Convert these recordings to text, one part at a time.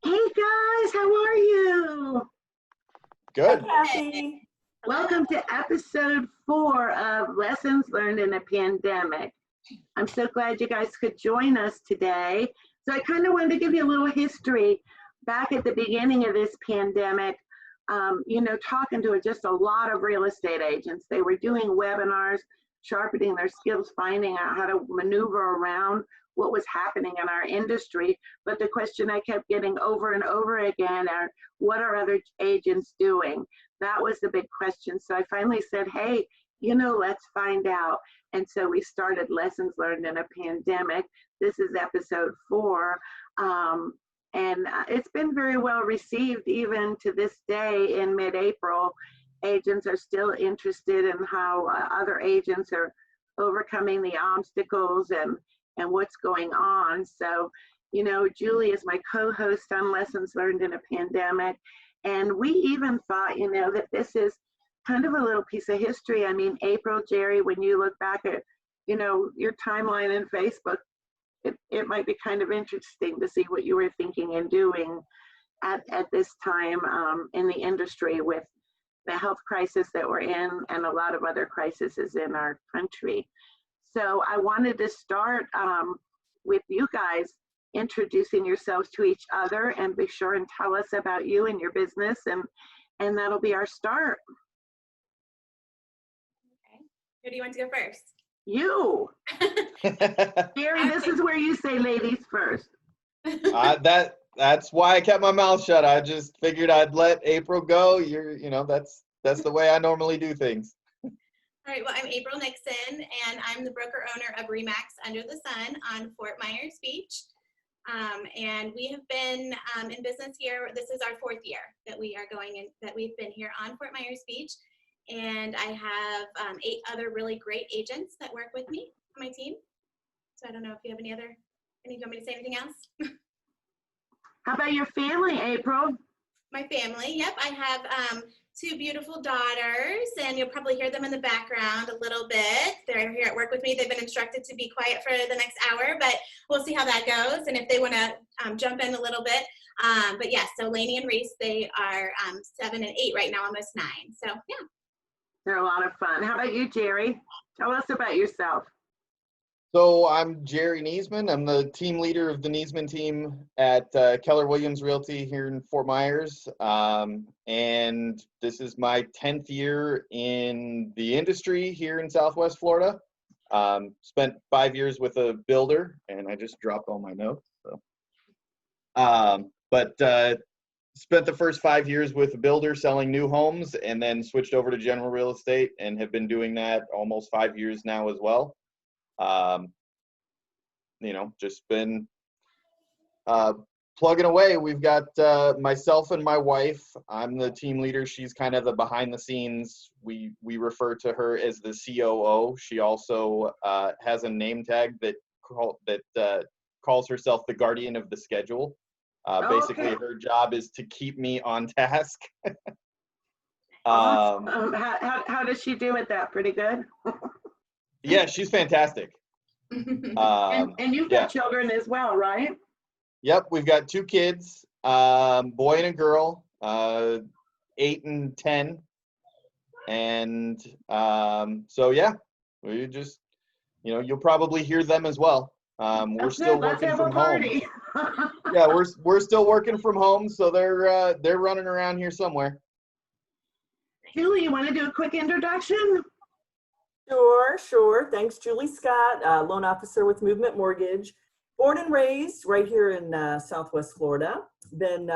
Hey guys, how are you? Good. Hi, Kathy. Welcome to episode 4 of Lessons Learned in a Pandemic. I'm so glad you guys could join us today. So I kind of wanted to give you a little history back at the beginning of this pandemic. Talking to just a lot of real estate agents. They were doing webinars, sharpening their skills, finding out how to maneuver around what was happening in our industry. But the question I kept getting over and over again are, what are other agents doing? That was the big question. So I finally said, hey, let's find out. And so we started Lessons Learned in a Pandemic. This is episode 4. And it's been very well received even to this day in mid-April. Agents are still interested in how other agents are overcoming the obstacles and what's going on. So, Julie is my co-host on Lessons Learned in a Pandemic. And we even thought, that this is kind of a little piece of history. I mean, April, Jerry, when you look back at, your timeline in Facebook, it might be kind of interesting to see what you were thinking and doing at this time in the industry with the health crisis that we're in and a lot of other crises in our country. So I wanted to start with you guys introducing yourselves to each other, and be sure and tell us about you and your business, and that'll be our start. Okay. Who do you want to go first? You. Gary, this is where you say ladies first. That's why I kept my mouth shut. I just figured I'd let April go. That's the way I normally do things. All right, well, I'm April Nixon, and I'm the broker owner of RE/MAX Under the Sun on Fort Myers Beach. And we have been in business here. This is our 4th year that we are going in, that we've been here on Fort Myers Beach. And I have 8 other really great agents that work with me on my team. So I don't know if you have you want me to say anything else? How about your family, April? My family, yep. I have 2 beautiful daughters, and you'll probably hear them in the background a little bit. They're here at work with me. They've been instructed to be quiet for the next hour, but we'll see how that goes, and if they want to jump in a little bit. But yes, so Lainey and Reese, they are 7 and 8 right now, almost 9. So yeah. They're a lot of fun. How about you, Jerry? Tell us about yourself. So I'm Jerry Niesman. I'm the team leader of the Niesman team at Keller Williams Realty here in Fort Myers. And this is my 10th year in the industry here in Southwest Florida. Spent 5 years with a builder, and I just dropped all my notes. But spent the first 5 years with a builder selling new homes, and then switched over to general real estate and have been doing that almost 5 years now as well. Just been plugging away. We've got myself and my wife. I'm the team leader. She's kind of the behind the scenes. We refer to her as the COO. She also has a name tag that calls herself the guardian of the schedule. Basically, her job is to keep me on task. Awesome. How does she do with that? Pretty good? Yeah, she's fantastic. And you've got children as well, right? Yep, we've got 2 kids, boy and a girl, 8 and 10. And so, yeah, we just, you'll probably hear them as well. We're still working from home. Yeah, we're still working from home, so they're running around here somewhere. Julie, you want to do a quick introduction? Sure. Thanks, Julie Scott, loan officer with Movement Mortgage. Born and raised right here in Southwest Florida. Been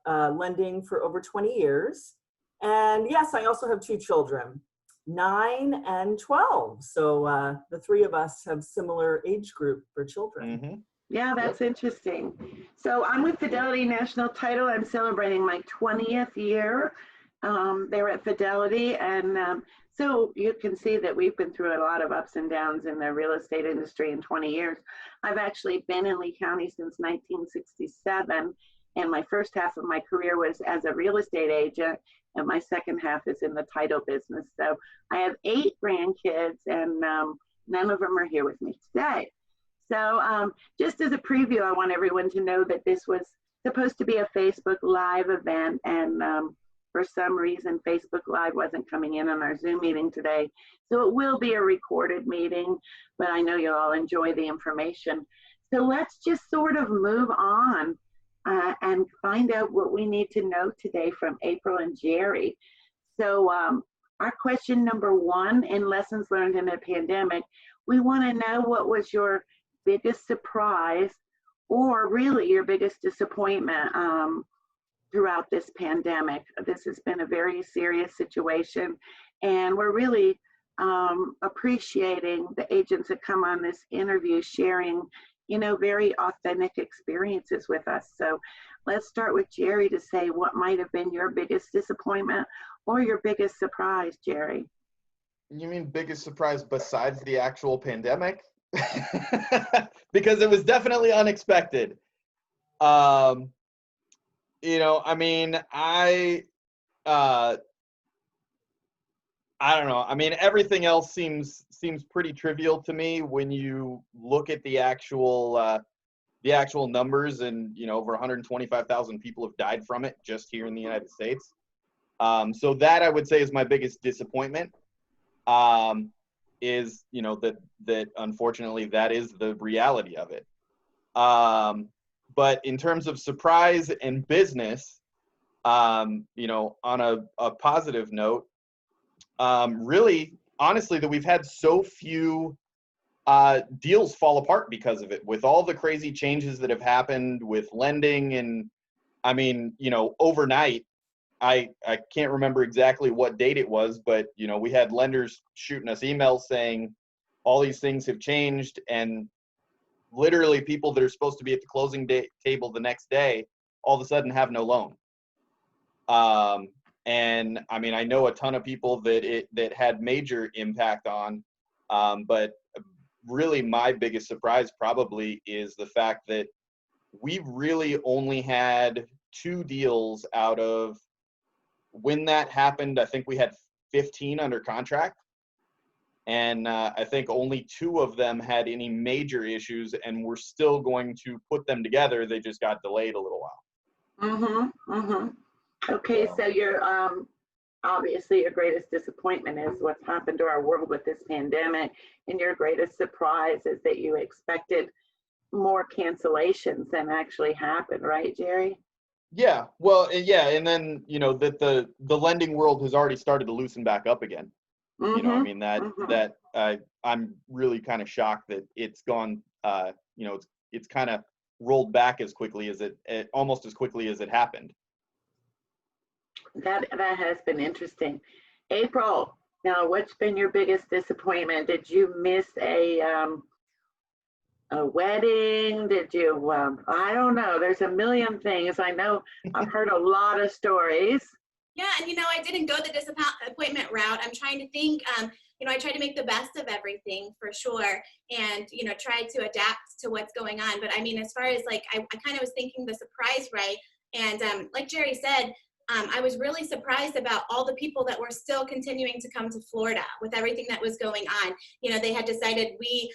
lending for over 20 years. And yes, I also have 2 children, 9 and 12. So the 3 of us have similar age group for children. Mm-hmm. Yeah, that's interesting. So I'm with Fidelity National Title. I'm celebrating my 20th year. They were at Fidelity, and so you can see that we've been through a lot of ups and downs in the real estate industry in 20 years. I've actually been in Lee County since 1967, and my first half of my career was as a real estate agent, and my second half is in the title business. So I have 8 grandkids, and none of them are here with me today. So just as a preview, I want everyone to know that this was supposed to be a Facebook Live event, and for some reason, Facebook Live wasn't coming in on our Zoom meeting today. So it will be a recorded meeting, but I know you'll all enjoy the information. So let's just sort of move on and find out what we need to know today from April and Jerry. So our question number one in Lessons Learned in a Pandemic, we want to know what was your biggest surprise or really your biggest disappointment throughout this pandemic. This has been a very serious situation, and we're really appreciating the agents that come on this interview sharing, you know, very authentic experiences with us. So let's start with Jerry to say what might have been your biggest disappointment or your biggest surprise, Jerry. You mean biggest surprise besides the actual pandemic? Because it was definitely unexpected. You know, I mean, I don't know. I mean, everything else seems pretty trivial to me when you look at the actual numbers, and you know, over 125,000 people have died from it just here in the United States. So that I would say is my biggest disappointment. Is, you know, that unfortunately that is the reality of it. But in terms of surprise and business, you know, on a positive note, really, honestly, that we've had so few deals fall apart because of it, with all the crazy changes that have happened with lending. And I mean, you know, overnight, I can't remember exactly what date it was, but, you know, we had lenders shooting us emails saying all these things have changed, and literally people that are supposed to be at the closing table the next day all of a sudden have no loan. And I mean, I know a ton of people that had major impact on, but really my biggest surprise probably is the fact that we've really only had 2 deals out of, when that happened, I think we had 15 under contract. And I think only 2 of them had any major issues, and we're still going to put them together. They just got delayed a little while. Okay, so your obviously your greatest disappointment is what's happened to our world with this pandemic, and your greatest surprise is that you expected more cancellations than actually happened, right, Jerry? Yeah, well, yeah, and then, you know, that the lending world has already started to loosen back up again. You know, I mean, that I'm really kind of shocked that it's gone, you know, it's kind of rolled back as quickly as it almost as quickly as it happened. That has been interesting. April, now what's been your biggest disappointment? Did you miss a wedding? Did you, I don't know, there's a million things. I know I've heard a lot of stories. Yeah, and you know, I didn't go the disappointment route. I'm trying to think, you know, I tried to make the best of everything for sure, and, you know, tried to adapt to what's going on. But I mean, as far as like, I kind of was thinking the surprise, right? And like Jerry said, I was really surprised about all the people that were still continuing to come to Florida with everything that was going on. You know, they had decided we'd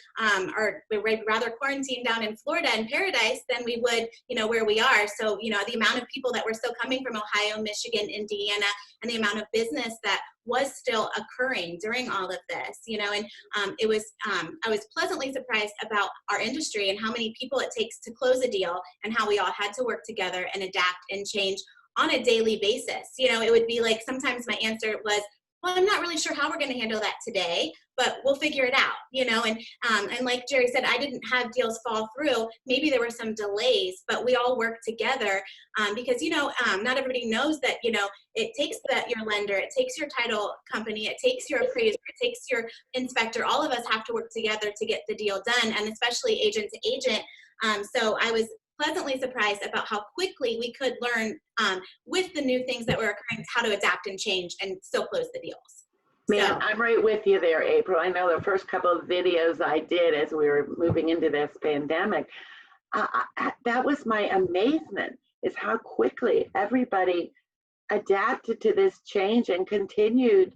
rather quarantine down in Florida in Paradise than we would, you know, where we are. So, you know, the amount of people that were still coming from Ohio, Michigan, Indiana, and the amount of business that was still occurring during all of this, you know, and I was pleasantly surprised about our industry and how many people it takes to close a deal, and how we all had to work together and adapt and change on a daily basis. You know, it would be like, sometimes my answer was, well, I'm not really sure how we're going to handle that today, but we'll figure it out, you know. And like Jerry said, I didn't have deals fall through. Maybe there were some delays, but we all worked together because, you know, not everybody knows that, you know, it takes your lender, it takes your title company, it takes your appraiser, it takes your inspector. All of us have to work together to get the deal done, and especially agent to agent. So I was pleasantly surprised about how quickly we could learn with the new things that were occurring, how to adapt and change and still close the deals. Man, So, I'm right with you there, April. I know the first couple of videos I did as we were moving into this pandemic, that was my amazement, is how quickly everybody adapted to this change and continued.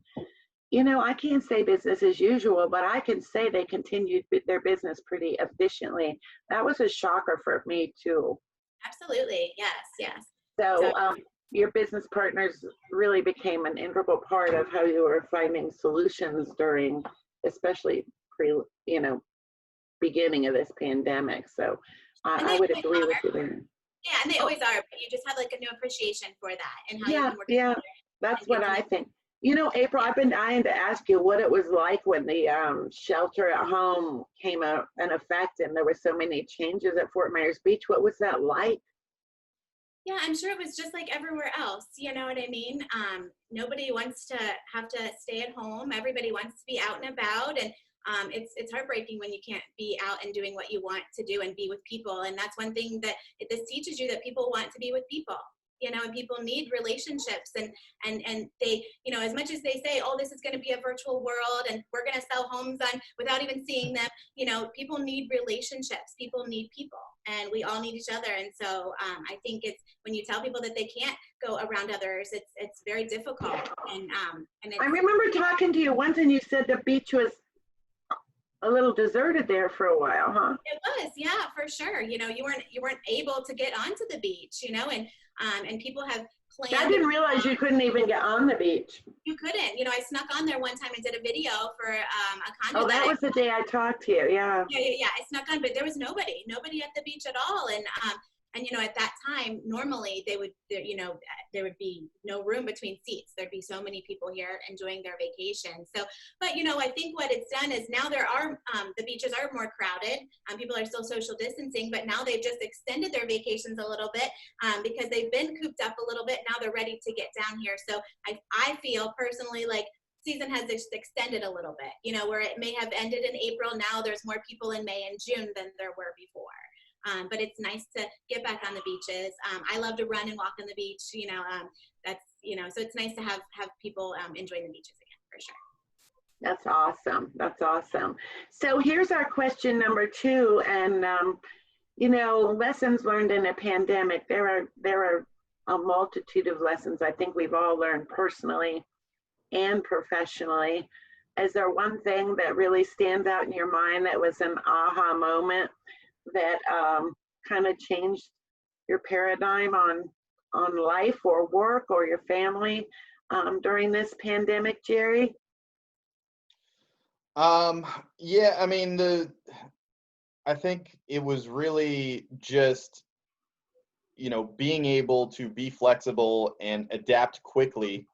You know, I can't say business as usual, but I can say they continued their business pretty efficiently. That was a shocker for me too. Absolutely. Yes. Yes. So your business partners really became an integral part of how you were finding solutions during, especially beginning of this pandemic. So And I they would always agree with are. you there. Yeah, and they always are, but you just have like a new appreciation for that and how you Yeah, can work yeah, together that's and what get to I know. think. April, I've been dying to ask you what it was like when the shelter at home came out in effect and there were so many changes at Fort Myers Beach. What was that like? Yeah, I'm sure it was just like everywhere else. You know what I mean? Nobody wants to have to stay at home. Everybody wants to be out and about, and it's heartbreaking when you can't be out and doing what you want to do and be with people. And that's one thing that this teaches you, that people want to be with people. And people need relationships, and they, as much as they say, oh, this is going to be a virtual world and we're going to sell homes on without even seeing them, people need relationships. People need people, and we all need each other. And so I think it's when you tell people that they can't go around others, it's very difficult. And I remember talking to you once and you said the beach was a little deserted there for a while, huh? it was, yeah, for sure. You weren't able to get onto the beach, and people have planned. I didn't realize you couldn't even get on the beach. You couldn't. I snuck on there one time and did a video for a condo. Oh, that was the day I talked to you. Yeah. Yeah. I snuck on, but there was nobody at the beach at all. And at that time, normally there would be no room between seats. There'd be so many people here enjoying their vacation. So, but I think what it's done is now there are the beaches are more crowded. People are still social distancing, but now they've just extended their vacations a little bit because they've been cooped up a little bit. Now they're ready to get down here. So I feel personally like season has extended a little bit, where it may have ended in April. Now there's more people in May and June than there were before. But it's nice to get back on the beaches. I love to run and walk on the beach, so it's nice to have people enjoying the beaches again, for sure. That's awesome. That's awesome. So here's our question number 2. And, lessons learned in a pandemic. There are a multitude of lessons I think we've all learned personally and professionally. Is there one thing that really stands out in your mind that was an aha moment that kind of changed your paradigm on life or work or your family during this pandemic, Jerry? Yeah, I mean, I think it was really just, being able to be flexible and adapt quickly.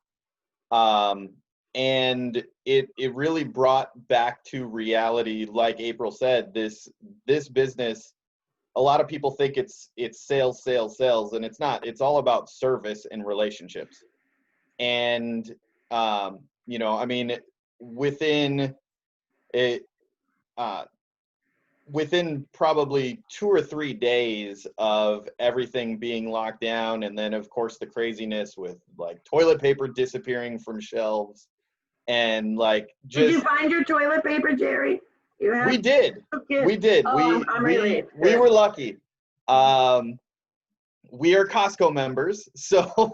And it really brought back to reality, like April said, this business, a lot of people think it's sales, and it's not. It's all about service and relationships. And, I mean, within probably 2 or 3 days of everything being locked down, and then of course the craziness with like toilet paper disappearing from shelves, and like just. Did you find your toilet paper, Jerry? We did. Okay. We did. Oh, I'm relieved. We were lucky. We are Costco members, so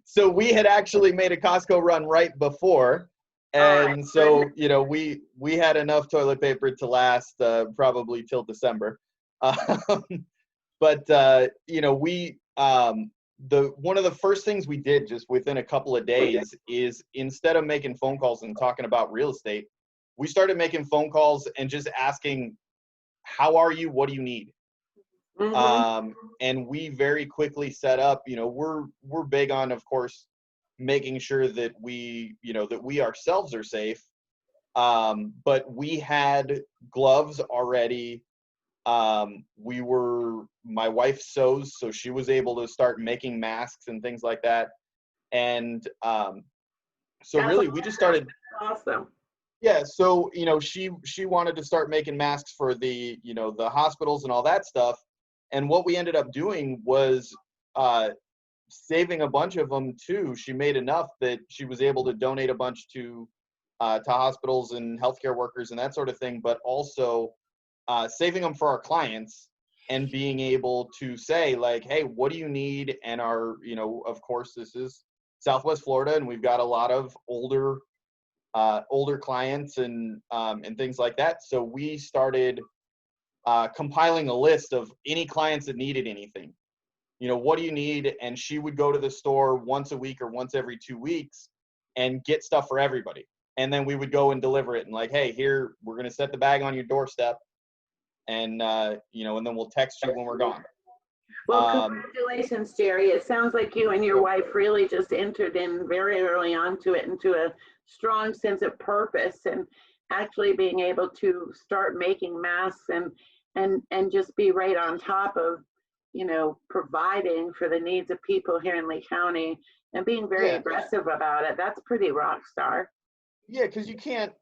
so we had actually made a Costco run right before. And so, we had enough toilet paper to last probably till December. But we one of the first things we did just within a couple of days is, instead of making phone calls and talking about real estate, we started making phone calls and just asking, how are you? What do you need? Mm-hmm. And we very quickly set up, we're big on, of course, making sure that we ourselves are safe. But we had gloves already. My wife sews, so she was able to start making masks and things like that. And so really we just started. Awesome. Yeah, so she wanted to start making masks for the the hospitals and all that stuff. And what we ended up doing was saving a bunch of them too. She made enough that she was able to donate a bunch to hospitals and healthcare workers and that sort of thing, but also saving them for our clients and being able to say like, hey, what do you need? And our, of course, this is Southwest Florida, and we've got a lot of older clients and things like that. So we started compiling a list of any clients that needed anything. What do you need? And she would go to the store once a week or once every 2 weeks and get stuff for everybody. And then we would go and deliver it and like, hey, here, we're going to set the bag on your doorstep. And, and then we'll text you when we're gone. Well, congratulations, Jerry. It sounds like you and your wife really just entered in very early on to it, into a strong sense of purpose, and actually being able to start making masks and just be right on top of, providing for the needs of people here in Lee County and being very aggressive about it. That's pretty rock star. Yeah, because you can't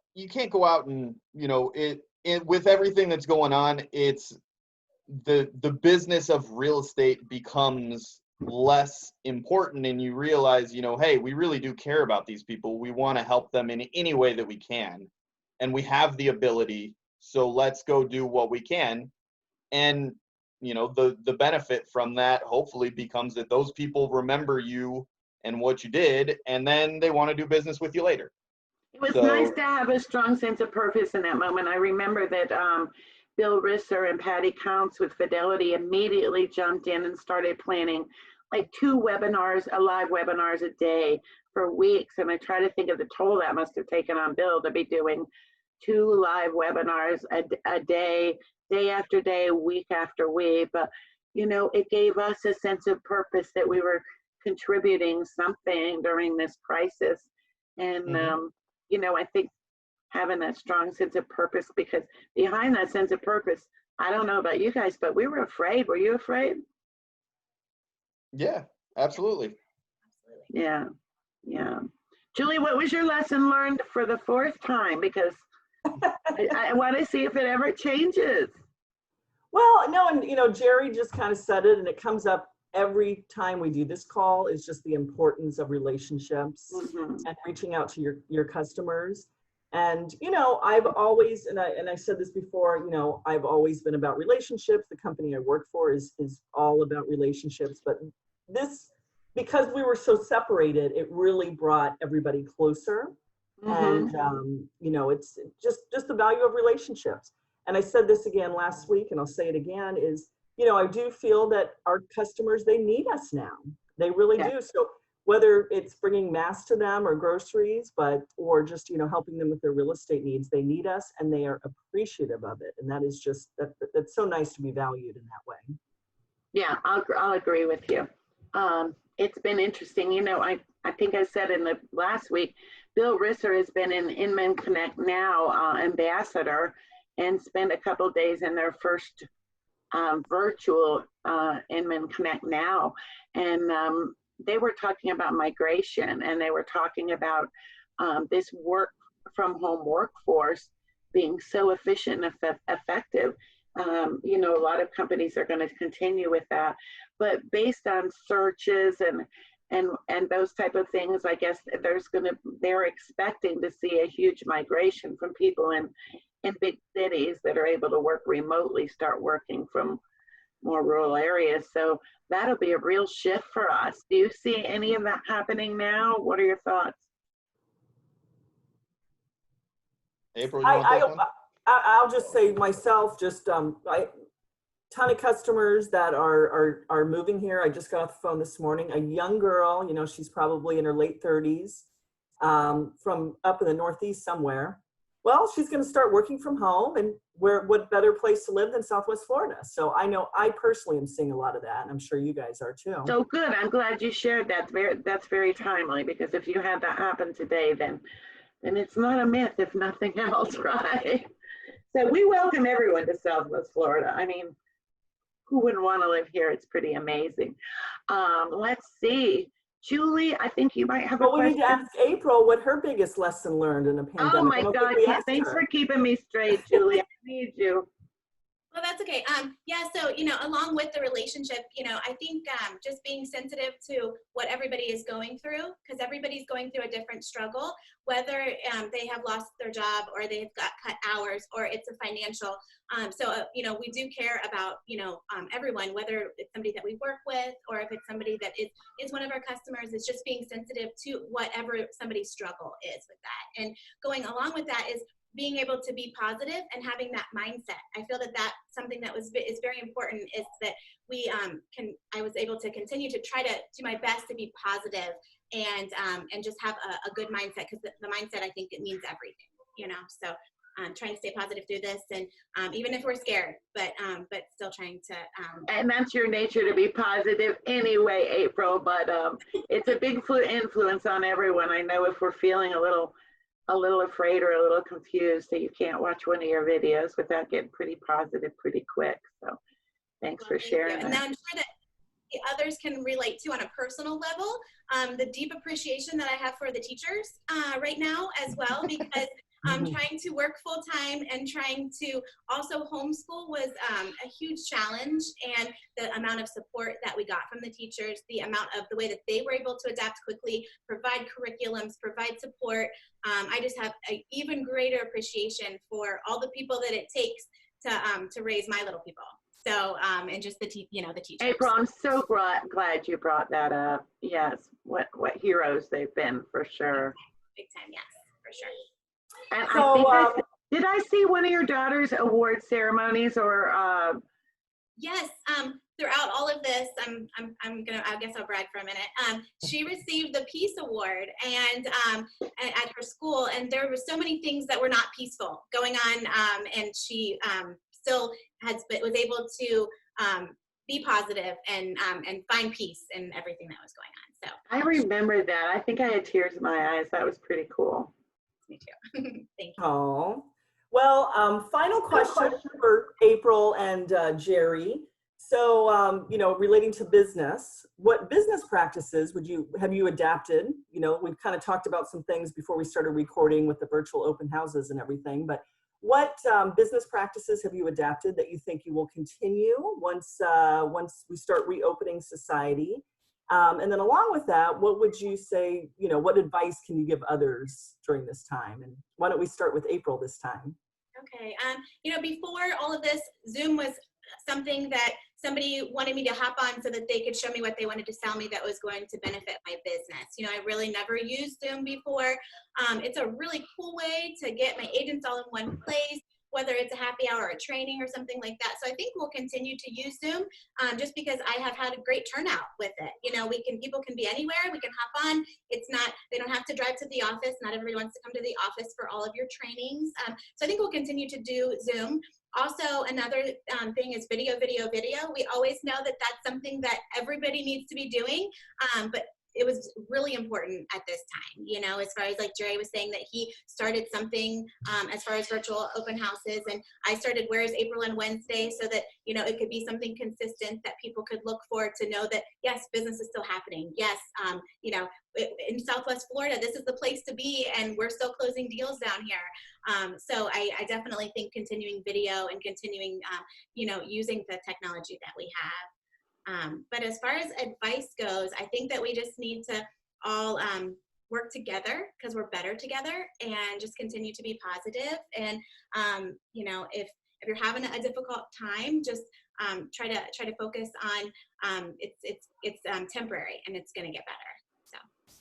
go out and, with everything that's going on, it's the business of real estate becomes less important, and you realize, hey, we really do care about these people. We want to help them in any way that we can, and we have the ability, so let's go do what we can. And the benefit from that hopefully becomes that those people remember you and what you did, and then they want to do business with you later. It was nice to have a strong sense of purpose in that moment. I remember that Bill Risser and Patty Counts with Fidelity immediately jumped in and started planning like 2 webinars, live webinars a day for weeks. And I try to think of the toll that must have taken on Bill to be doing 2 live webinars a day, day after day, week after week. But, it gave us a sense of purpose that we were contributing something during this crisis. And, I think having that strong sense of purpose, because behind that sense of purpose, I don't know about you guys, but we were afraid. Were you afraid? Yeah, absolutely. Yeah. Julie, what was your lesson learned for the 4th time? Because I want to see if it ever changes. Well, no, and Jerry just kind of said it, and it comes up every time we do this call, is just the importance of relationships and reaching out to your customers. And, I've always, and I said this before, I've always been about relationships. The company I work for is all about relationships. But this, because we were so separated, it really brought everybody closer. And, it's just the value of relationships. And I said this again last week, and I'll say it again, is, I do feel that our customers, they need us now. They really do. So whether it's bringing masks to them or groceries, or just, helping them with their real estate needs, they need us and they are appreciative of it. And that is just, that's so nice to be valued in that way. Yeah, I'll agree with you. It's been interesting. I think I said in the last week, Bill Risser has been in Inman Connect Now ambassador and spent a couple days in their first virtual Inman Connect Now. And they were talking about migration, and they were talking about this work from home workforce being so efficient and effective. A lot of companies are going to continue with that, but based on searches and those type of things, I guess they're expecting to see a huge migration from people in big cities that are able to work remotely, start working from more rural areas. So that'll be a real shift for us. Do you see any of that happening now? What are your thoughts? April, you want that one? I'll just say myself, just ton of customers that are moving here. I just got off the phone this morning. A young girl, she's probably in her late 30s, from up in the Northeast somewhere. Well, she's going to start working from home, and what better place to live than Southwest Florida? So I know I personally am seeing a lot of that, and I'm sure you guys are too. So good. I'm glad you shared that. That's very timely, because if you had that happen today, then it's not a myth, if nothing else, right? So we welcome everyone to Southwest Florida. I mean, who wouldn't want to live here? It's pretty amazing. Let's see. Julie, I think you might have a question. We need to ask April what her biggest lesson learned in a pandemic. Oh my God, thanks for keeping me straight, Julie. I need you. Well, that's okay. So, along with the relationship, I think just being sensitive to what everybody is going through, because everybody's going through a different struggle, whether they have lost their job or they've got cut hours or it's a financial. We do care about, everyone, whether it's somebody that we work with or if it's somebody that is one of our customers. It's just being sensitive to whatever somebody's struggle is with that. And going along with that is being able to be positive and having that mindset. I feel that that's something that is very important, is that I was able to continue to try to do my best to be positive and just have a good mindset, because the mindset, I think, it means everything, you know. So trying to stay positive through this, and even if we're scared, but still trying to. And that's your nature, to be positive anyway, April. But it's a big influence on everyone. I know if we're feeling a little afraid or a little confused, that you can't watch one of your videos without getting pretty positive pretty quick. So thanks for sharing And that. I'm sure that the others can relate to on a personal level. The deep appreciation that I have for the teachers right now as well, because trying to work full time and trying to also homeschool was a huge challenge, and the amount of support that we got from the teachers, the way that they were able to adapt quickly, provide curriculums, provide support. I just have an even greater appreciation for all the people that it takes to raise my little people. So, and just the teachers. April, I'm so glad you brought that up. Yes, what heroes they've been, for sure. Big time, yes, for sure. And So, I think did I see one of your daughter's award ceremonies, or? Yes, throughout all of this, I guess I'll brag for a minute. She received the Peace Award and at her school, and there were so many things that were not peaceful going on, and she still was able to be positive and find peace in everything that was going on. So I remember that. I think I had tears in my eyes. That was pretty cool. me too. Thank you. Oh, well, final question for April and Jerry. So, relating to business, what business practices have you adapted? We've kind of talked about some things before we started recording with the virtual open houses and everything, but what business practices have you adapted that you think you will continue once we start reopening society? And then along with that, what would you say, what advice can you give others during this time? And why don't we start with April this time? Okay. Before all of this, Zoom was something that somebody wanted me to hop on so that they could show me what they wanted to sell me that was going to benefit my business. I really never used Zoom before. It's a really cool way to get my agents all in one place, whether it's a happy hour or a training or something like that. So I think we'll continue to use Zoom just because I have had a great turnout with it. People can be anywhere. We can hop on. They don't have to drive to the office. Not everybody wants to come to the office for all of your trainings. So I think we'll continue to do Zoom. Also, another thing is video. We always know that that's something that everybody needs to be doing, but it was really important at this time, as far as like Jerry was saying that he started something as far as virtual open houses, and I started Where's April on Wednesday so that, it could be something consistent that people could look for to know that, yes, business is still happening. Yes, in Southwest Florida, this is the place to be, and we're still closing deals down here. So I definitely think continuing video and continuing, using the technology that we have. But as far as advice goes, I think that we just need to all work together because we're better together, and just continue to be positive. And if you're having a difficult time, just try to focus on it's temporary and it's going to get better. So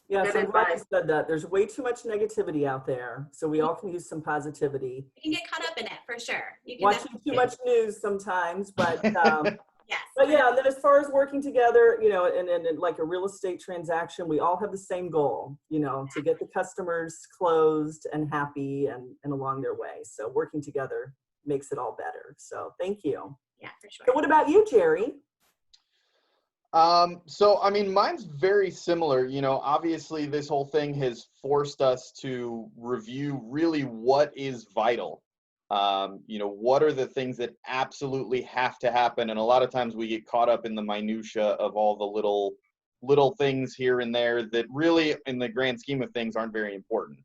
yes, I'm glad you said that. There's way too much negativity out there, so we all can use some positivity. You can get caught up in it for sure. You can watching too much news sometimes, but yes. But yeah, and then as far as working together, and like a real estate transaction, we all have the same goal, to get the customers closed and happy and along their way. So working together makes it all better. So thank you. Yeah, for sure. So what about you, Jerry? So, mine's very similar. Obviously this whole thing has forced us to review really what is vital. What are the things that absolutely have to happen? And a lot of times we get caught up in the minutia of all the little things here and there that really, in the grand scheme of things, aren't very important.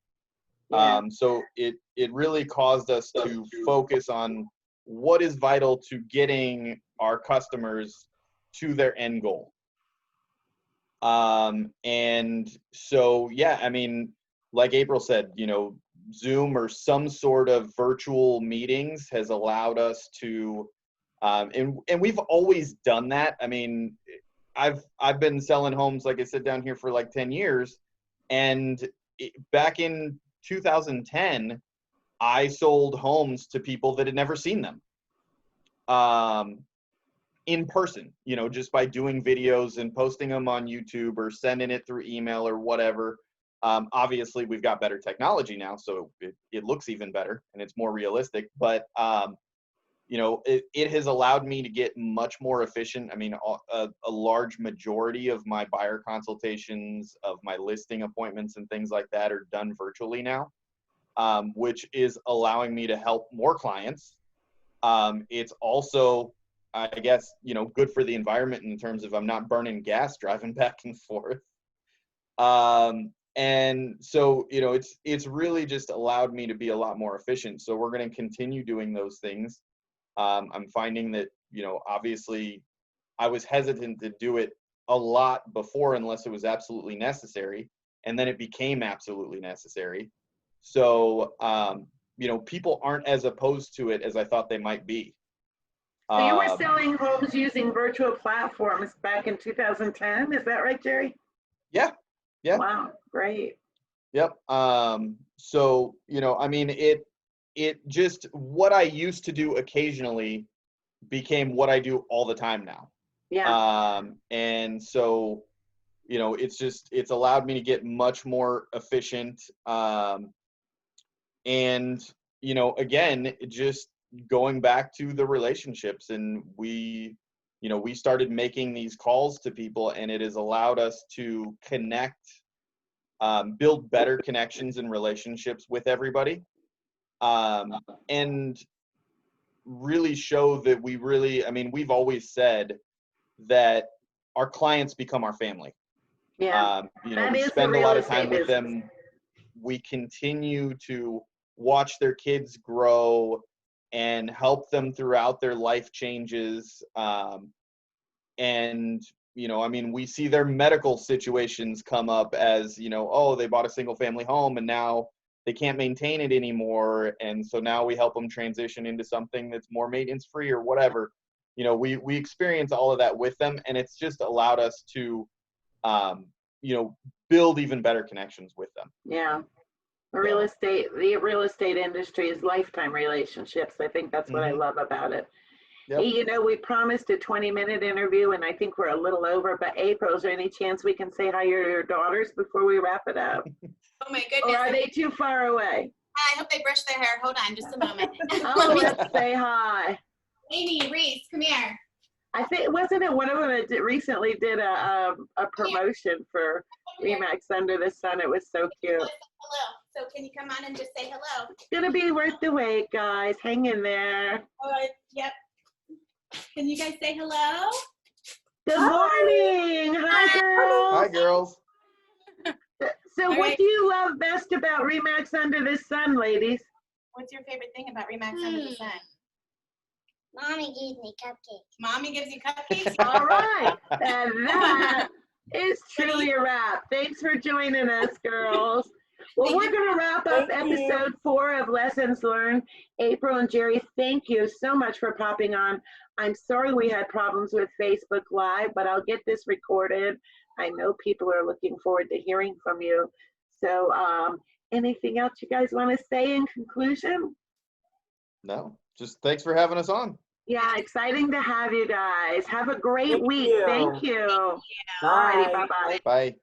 Yeah. So it really caused us to focus on what is vital to getting our customers to their end goal. And so, yeah, like April said, Zoom or some sort of virtual meetings has allowed us to, and we've always done that. I've been selling homes, like I said, down here for like 10 years. And back in 2010, I sold homes to people that had never seen them in person, you know, just by doing videos and posting them on YouTube or sending it through email or whatever. Obviously, we've got better technology now, so it looks even better and it's more realistic. But, you know, it has allowed me to get much more efficient. I mean, a large majority of my buyer consultations, of my listing appointments and things like that are done virtually now, which is allowing me to help more clients. It's also, I guess, you know, good for the environment in terms of I'm not burning gas driving back and forth. And so, you know, it's really just allowed me to be a lot more efficient. So we're going to continue doing those things. I'm finding that, you know, obviously I was hesitant to do it a lot before unless it was absolutely necessary. And then it became absolutely necessary. So, you know, people aren't as opposed to it as I thought they might be. So you were selling homes using virtual platforms back in 2010. Is that right, Jerry? Yeah. Yeah. Wow, great. Yep. So, you know, I mean, it just, what I used to do occasionally became what I do all the time now. Yeah. And so, you know, it's allowed me to get much more efficient. And, you know, again, just going back to the relationships, and we started making these calls to people, and it has allowed us to connect, build better connections and relationships with everybody. And really show that we've always said that our clients become our family. Yeah. You know, That we is the spend a real lot of estate time with business. them. We continue to watch their kids grow and help them throughout their life changes. And, you know, I mean, we see their medical situations come up as, you know, oh, they bought a single family home and now they can't maintain it anymore. And so now we help them transition into something that's more maintenance free or whatever. You know, we experience all of that with them, and it's just allowed us to, you know, build even better connections with them. Yeah. The real estate industry is lifetime relationships. I think that's what I love about it. Yep. Hey, you know, we promised a 20-minute interview, and I think we're a little over, but April, is there any chance we can say hi to your daughters before we wrap it up? Oh my goodness. Or are they too far away? I hope they brush their hair. Hold on just a moment. Oh, let's say hi. Amy, Reese, come here. I think, wasn't it one of them that recently did a promotion for Remax Under the Sun? It was so cute. Hello. So can you come on and just say hello? It's gonna be worth the wait, guys. Hang in there. Yep. Can you guys say hello? Good morning. Hi, girls. Hi, girls. So All what right. do you love best about Remax Under the Sun, ladies? What's your favorite thing about Remax Under the Sun? Mommy gave me cupcakes. Mommy gives you cupcakes? All right. And that is truly a wrap. Thanks for joining us, girls. Well, we're going to wrap up episode 4 of Lessons Learned. April and Jerry, thank you so much for popping on. I'm sorry we had problems with Facebook Live, but I'll get this recorded. I know people are looking forward to hearing from you. So anything else you guys want to say in conclusion? No, just thanks for having us on. Yeah, exciting to have you guys. Have a great week. Thank you. Bye. All righty, bye-bye. Bye.